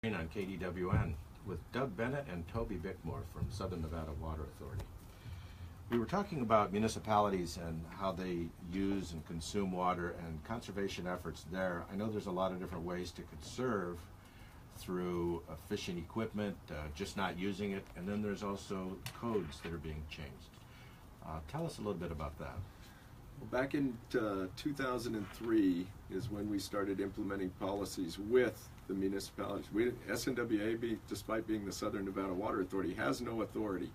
On KDWN with Doug Bennett and Toby Bickmore from Southern Nevada Water Authority. We were talking about municipalities and how they use and consume water and conservation efforts there. I know there's a lot of different ways to conserve through efficient equipment, just not using it, and then there's also codes that are being changed. Tell us a little bit about that. Well, back in 2003 is when we started implementing policies with the municipalities. SNWA, despite being the Southern Nevada Water Authority, has no authority.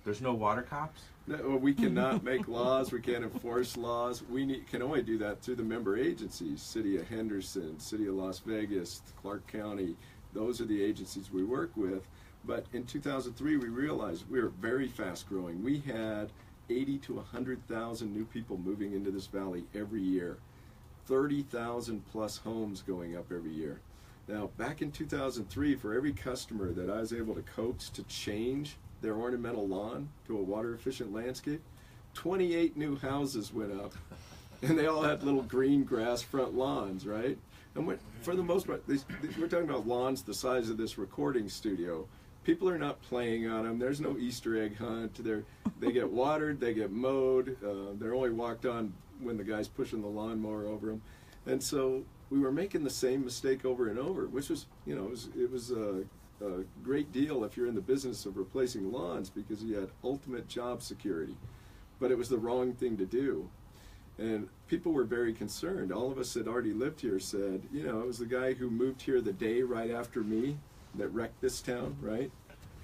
There's no water cops? No, we cannot make laws. We can't enforce laws. We can only do that through the member agencies. City of Henderson, City of Las Vegas, Clark County. Those are the agencies we work with. But in 2003, we realized we were very fast growing. We had 80 to 100,000 new people moving into this valley every year. 30,000 plus homes going up every year. Now, back in 2003, for every customer that I was able to coax to change their ornamental lawn to a water-efficient landscape, 28 new houses went up, and they all had little green grass front lawns, right? And for the most part, we're talking about lawns the size of this recording studio. People are not playing on them. There's no Easter egg hunt. They get watered, they get mowed. They're only walked on when the guy's pushing the lawnmower over them. And so we were making the same mistake over and over, which was, it was a great deal if you're in the business of replacing lawns because you had ultimate job security. But it was the wrong thing to do. And people were very concerned. All of us that already lived here said, it was the guy who moved here the day right after me that wrecked this town, right?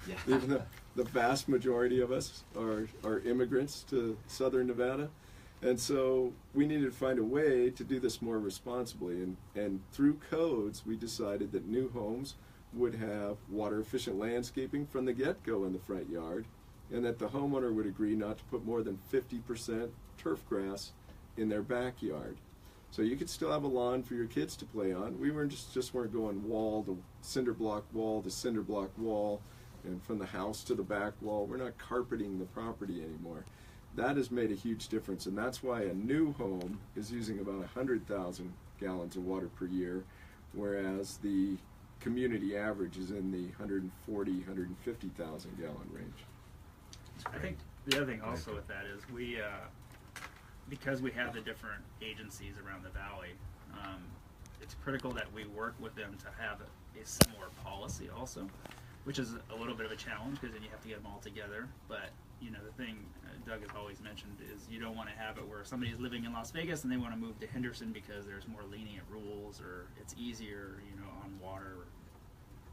Yeah. Even the vast majority of us are immigrants to Southern Nevada. And so we needed to find a way to do this more responsibly. And through codes, we decided that new homes would have water-efficient landscaping from the get-go in the front yard, and that the homeowner would agree not to put more than 50% turf grass in their backyard. So you could still have a lawn for your kids to play on. We weren't just weren't going wall to cinder block wall to cinder block wall, and from the house to the back wall. We're not carpeting the property anymore. That has made a huge difference, and that's why a new home is using about 100,000 gallons of water per year, whereas the community average is in the 140, 150,000 gallon range. I think the other thing also with that is we, because we have the different agencies around the valley, it's critical that we work with them to have a similar policy also, which is a little bit of a challenge because then you have to get them all together. But the thing Doug has always mentioned is you don't want to have it where somebody is living in Las Vegas and they want to move to Henderson because there's more lenient rules or it's easier, on water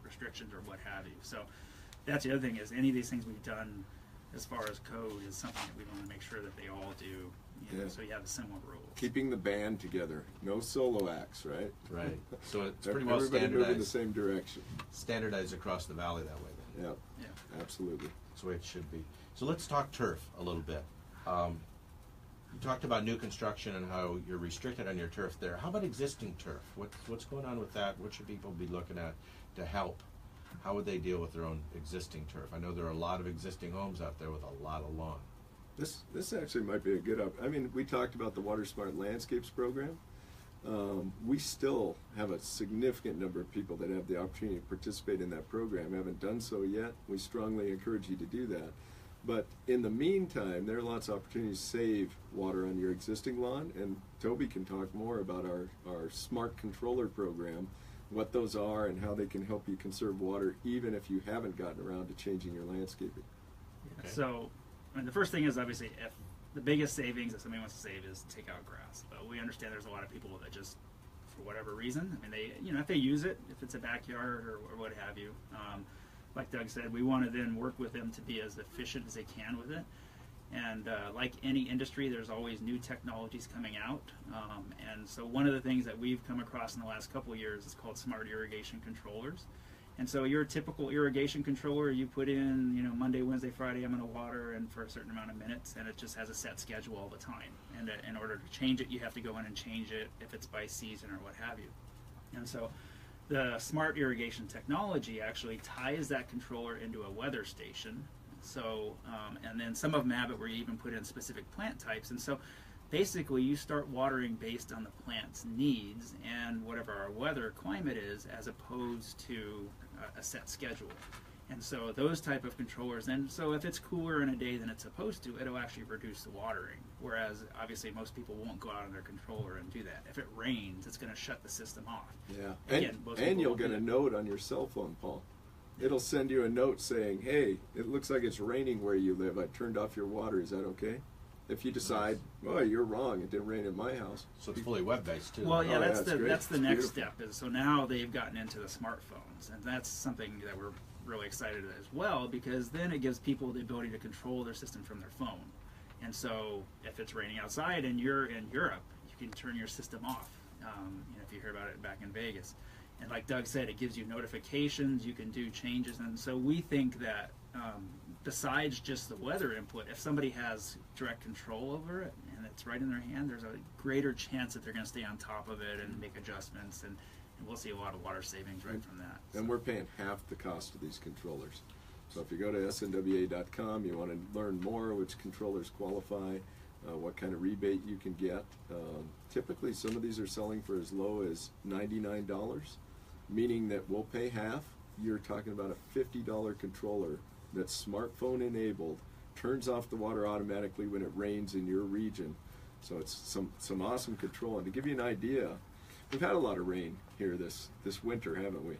restrictions or what have you. So that's the other thing is any of these things we've done as far as code is something that we want to make sure that they all do, so you have a similar rules. Keeping the band together, no solo acts, right? Right. So it's pretty well everybody standardized. Moving the same direction. Standardized across the valley that way then. Yep. Yeah. Absolutely. That's the way it should be. So let's talk turf a little bit. You talked about new construction and how you're restricted on your turf there. How about existing turf? What's going on with that? What should people be looking at to help? How would they deal with their own existing turf? I know there are a lot of existing homes out there with a lot of lawn. This actually might be a good we talked about the Water Smart Landscapes program. We still have a significant number of people that have the opportunity to participate in that program. Haven't done so yet. We strongly encourage you to do that. But in the meantime, there are lots of opportunities to save water on your existing lawn, and Toby can talk more about our Smart Controller program, what those are and how they can help you conserve water even if you haven't gotten around to changing your landscaping. Okay. So, the first thing is obviously if the biggest savings that somebody wants to save is take out grass. But we understand there's a lot of people that just, for whatever reason, they, if they use it, if it's a backyard or what have you, like Doug said, we want to then work with them to be as efficient as they can with it. And like any industry, there's always new technologies coming out. And so one of the things that we've come across in the last couple of years is called smart irrigation controllers. And so your typical irrigation controller, you put in, Monday, Wednesday, Friday, I'm going to water and for a certain amount of minutes, and it just has a set schedule all the time. And in order to change it, you have to go in and change it if it's by season or what have you. And so the smart irrigation technology actually ties that controller into a weather station. So, and then some of them have it where you even put in specific plant types. And so basically you start watering based on the plant's needs and whatever our weather climate is, as opposed to a set schedule. And so those type of controllers, and so if it's cooler in a day than it's supposed to, it'll actually reduce the watering. Whereas obviously most people won't go out on their controller and do that. If it rains, it's going to shut the system off. Yeah, Again, most people and you'll won't get do a that. note on your cell phone, Paul. It'll send you a note saying, "Hey, it looks like it's raining where you live. I turned off your water. Is that okay?" If you decide, "Well, you're wrong. It didn't rain at my house." So it's fully web-based too. Well, yeah, Oh, that's yeah, the it's great. that's the It's next beautiful. step. Is so now they've gotten into the smartphones, and that's something that we're really excited as well, because then it gives people the ability to control their system from their phone. And so if it's raining outside and you're in Europe, you can turn your system off. If you hear about it back in Vegas, and like Doug said, it gives you notifications. You can do changes, and so we think that besides just the weather input, if somebody has direct control over it and it's right in their hand, there's a greater chance that they're going to stay on top of it and make adjustments, and we'll see a lot of water savings right from that. And we're paying half the cost of these controllers. So if you go to snwa.com, you want to learn more which controllers qualify, what kind of rebate you can get. Typically, some of these are selling for as low as $99, meaning that we'll pay half. You're talking about a $50 controller that's smartphone enabled, turns off the water automatically when it rains in your region. So it's some awesome control. And to give you an idea, we've had a lot of rain here this winter, haven't we?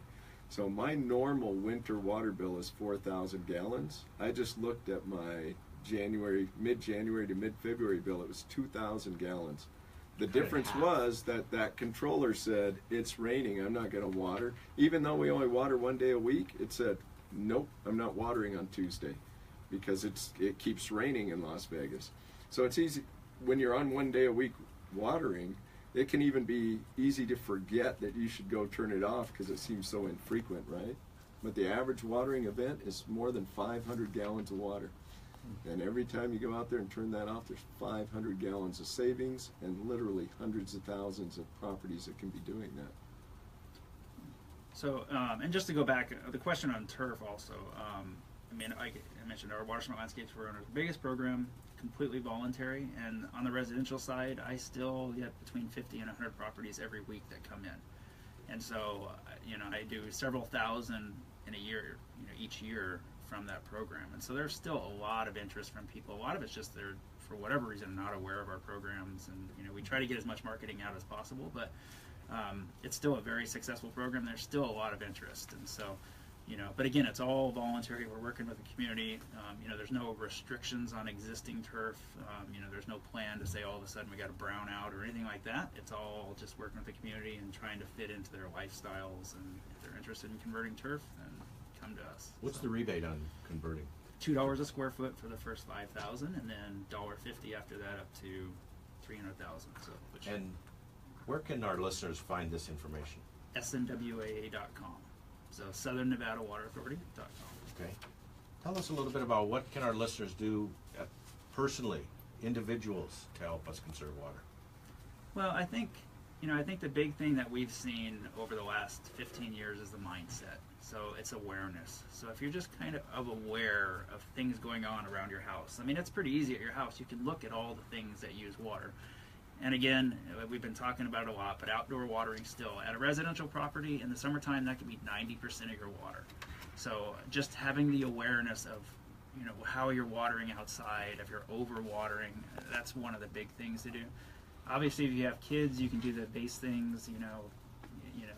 So my normal winter water bill is 4,000 gallons. I just looked at my mid-January to mid-February bill. It was 2,000 gallons. The difference was that controller said, "It's raining, I'm not going to water." Even though we only water one day a week, it said, "Nope, I'm not watering on Tuesday," because it keeps raining in Las Vegas. So it's easy when you're on one day a week watering. It can even be easy to forget that you should go turn it off because it seems so infrequent, right? But the average watering event is more than 500 gallons of water. And every time you go out there and turn that off, there's 500 gallons of savings and literally hundreds of thousands of properties that can be doing that. So, and just to go back, the question on turf also, I mentioned our Water Smart Landscapes, we're on our biggest program, completely voluntary, and on the residential side, I still get between 50 and 100 properties every week that come in. And so, I do several thousand in a year, each year from that program. And so there's still a lot of interest from people. A lot of it's just they're, for whatever reason, not aware of our programs. And, we try to get as much marketing out as possible, but it's still a very successful program. There's still a lot of interest. And so, but again, it's all voluntary. We're working with the community. There's no restrictions on existing turf. There's no plan to say all of a sudden we got to brown out or anything like that. It's all just working with the community and trying to fit into their lifestyles. And if they're interested in converting turf, then come to us. What's the rebate on converting? $2 a square foot for the first 5,000, and then $1.50 after that up to 300,000. So, And where can our listeners find this information? snwaa.com. So SouthernNevadaWaterAuthority.com. Okay. Tell us a little bit about what can our listeners do personally, individuals, to help us conserve water. Well, I think the big thing that we've seen over the last 15 years is the mindset. So it's awareness. So if you're just kind of aware of things going on around your house, it's pretty easy at your house. You can look at all the things that use water. And again, we've been talking about it a lot, but outdoor watering still. At a residential property, in the summertime, that can be 90% of your water. So just having the awareness of, how you're watering outside, if you're over-watering, that's one of the big things to do. Obviously, if you have kids, you can do the base things,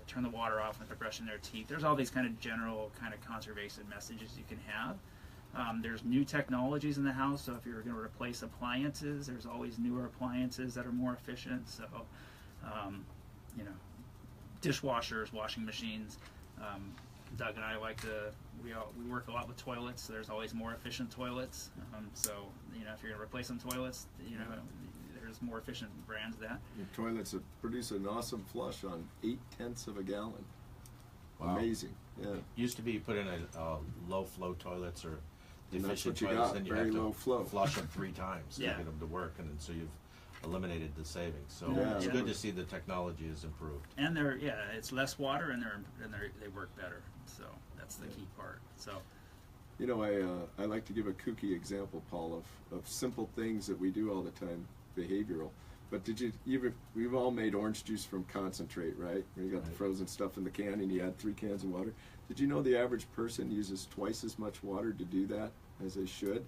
turn the water off when they're brushing their teeth. There's all these kind of general conservation messages you can have. There's new technologies in the house, so if you're going to replace appliances, there's always newer appliances that are more efficient. So, dishwashers, washing machines. Doug and I we work a lot with toilets, so there's always more efficient toilets. So, if you're going to replace some toilets, there's more efficient brands of that. Your toilets that produce an awesome flush on 0.8 of a gallon. Wow. Amazing. Yeah. Used to be you put in a low flow toilets or the And that's efficient what you toilets, got, then you very have low to flow. flush them 3 times to Yeah. get them to work, and so you've eliminated the savings. So Yeah. it's Yeah. good to see the technology has improved. And it's less water, and they work better. So that's the key part. So. I like to give a kooky example, Paul, of simple things that we do all the time. behavioral. But we've all made orange juice from concentrate, right? Where you got the frozen stuff in the can and you add 3 cans of water. Did you know the average person uses twice as much water to do that as they should?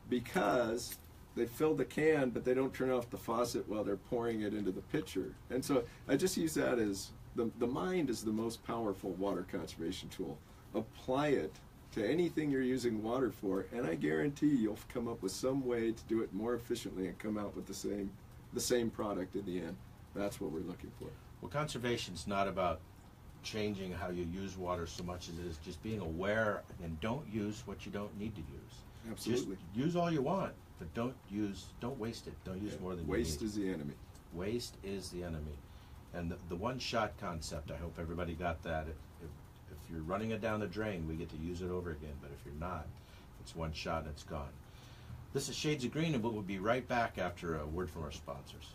Because they fill the can, but they don't turn off the faucet while they're pouring it into the pitcher. And so I just use that as the mind is the most powerful water conservation tool. Apply it to anything you're using water for, and I guarantee you'll come up with some way to do it more efficiently and come out with the same product in the end. That's what we're looking for. Well, conservation's not about changing how you use water so much as it is just being aware and don't use what you don't need to use. Absolutely. Just use all you want, but don't waste it. Don't use more than you need. Waste is the enemy. Waste is the enemy. And the one-shot concept, I hope everybody got that. If you're running it down the drain, we get to use it over again. But if you're not, it's one shot and it's gone. This is Shades of Green, and we'll be right back after a word from our sponsors.